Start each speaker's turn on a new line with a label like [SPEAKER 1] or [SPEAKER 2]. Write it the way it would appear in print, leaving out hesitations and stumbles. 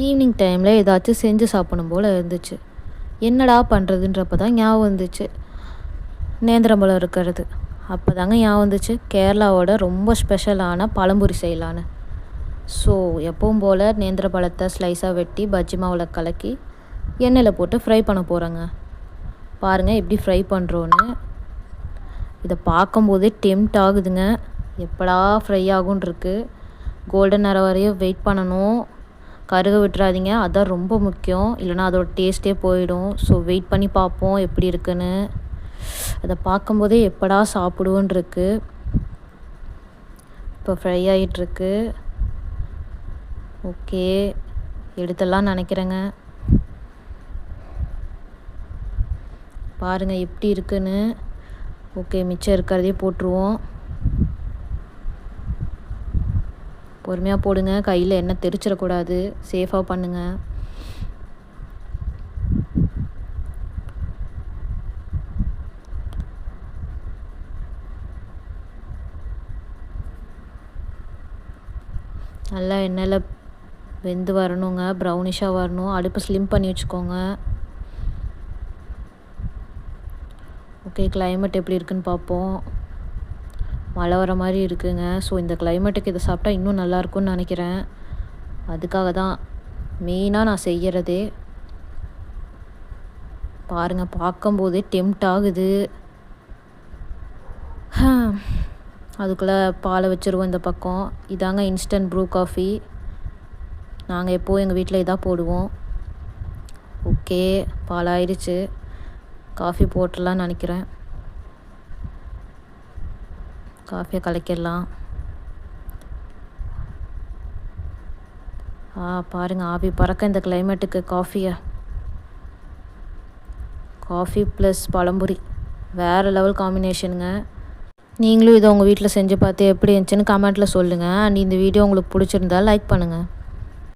[SPEAKER 1] Evening டைமில் ஏதாச்சும் செஞ்சு சாப்பிடணும் போல் இருந்துச்சு. என்னடா பண்ணுறதுன்றப்ப தான் ஞாபகம் வந்துச்சு நேந்திரம்பழம் இருக்கிறது. அப்போ தாங்க ஞாபகம் வந்துச்சு கேரளாவோட ரொம்ப ஸ்பெஷலான பழம்பொரி செய்யலான்னு. ஸோ எப்பவும் போல் நேந்திர பழத்தை ஸ்லைஸாக வெட்டி பஜ்ஜி மாவில் கலக்கி எண்ணெயில் போட்டு ஃப்ரை பண்ண போகிறேங்க. பாருங்கள் எப்படி ஃப்ரை பண்ணுறோன்னு. இதை பார்க்கும்போதே டெம்ட் ஆகுதுங்க. எப்படா ஃப்ரை ஆகும்னு இருக்குது. கோல்டன் நிறம் வரையும் வெயிட் பண்ணணும். கருக விட்டுறாதீங்க, அதான் ரொம்ப முக்கியம். இல்லைனா அதோட டேஸ்ட்டே போயிடும். ஸோ வெயிட் பண்ணி பார்ப்போம் எப்படி இருக்குன்னு. அதை பார்க்கும்போதே எப்படா சாப்பிடுவோன்னு இருக்குது. இப்போ ஃப்ரை ஆகிட்டுருக்கு. ஓகே, எடுத்துடலாம் நினைக்கிறேங்க. பாருங்கள் எப்படி இருக்குன்னு. ஓகே, மிச்சம் இருக்கிறதே போட்டுருவோம். பொறுமையாக போடுங்க, கையில் எண்ணெய் தெரிச்சிடக்கூடாது. சேஃபாக பண்ணுங்கள். நல்லா எண்ணெயில் வெந்து வரணுங்க, ப்ரௌனிஷாக வரணும். அடுப்பு ஸ்லிம் பண்ணி வச்சுக்கோங்க. ஓகே, கிளைமேட் எப்படி இருக்குன்னு பார்ப்போம். மழை வர மாதிரி இருக்குங்க. ஸோ இந்த கிளைமேட்டுக்கு இதை சாப்பிட்டா இன்னும் நல்லாயிருக்கும்னு நினைக்கிறேன். அதுக்காக தான் மெயினாக நான் செய்கிறதே. பாருங்கள், பார்க்கும்போதே டெம்ட் ஆகுது. அதுக்குள்ளே பாலை வச்சுருவோம் இந்த பக்கம். இதாங்க இன்ஸ்டன்ட் ப்ரூ காஃபி. நாங்கள் எப்போது எங்கள் வீட்டில் இதாக போடுவோம். ஓகே, பால் ஆயிடுச்சு. காஃபி போட்டுடலான்னு நினைக்கிறேன். காஃபியை கலக்கிடலாம். பாருங்கள், ஆவி பறக்க இந்த கிளைமேட்டுக்கு காஃபி ப்ளஸ் பழம்பொரி வேறு லெவல் காம்பினேஷனுங்க. நீங்களும் இதை உங்கள் வீட்டில் செஞ்சு பார்த்து எப்படி இருந்துச்சுன்னு கமெண்ட்டில் சொல்லுங்கள். அண்ட் இந்த வீடியோ உங்களுக்கு பிடிச்சிருந்தா லைக் பண்ணுங்கள்.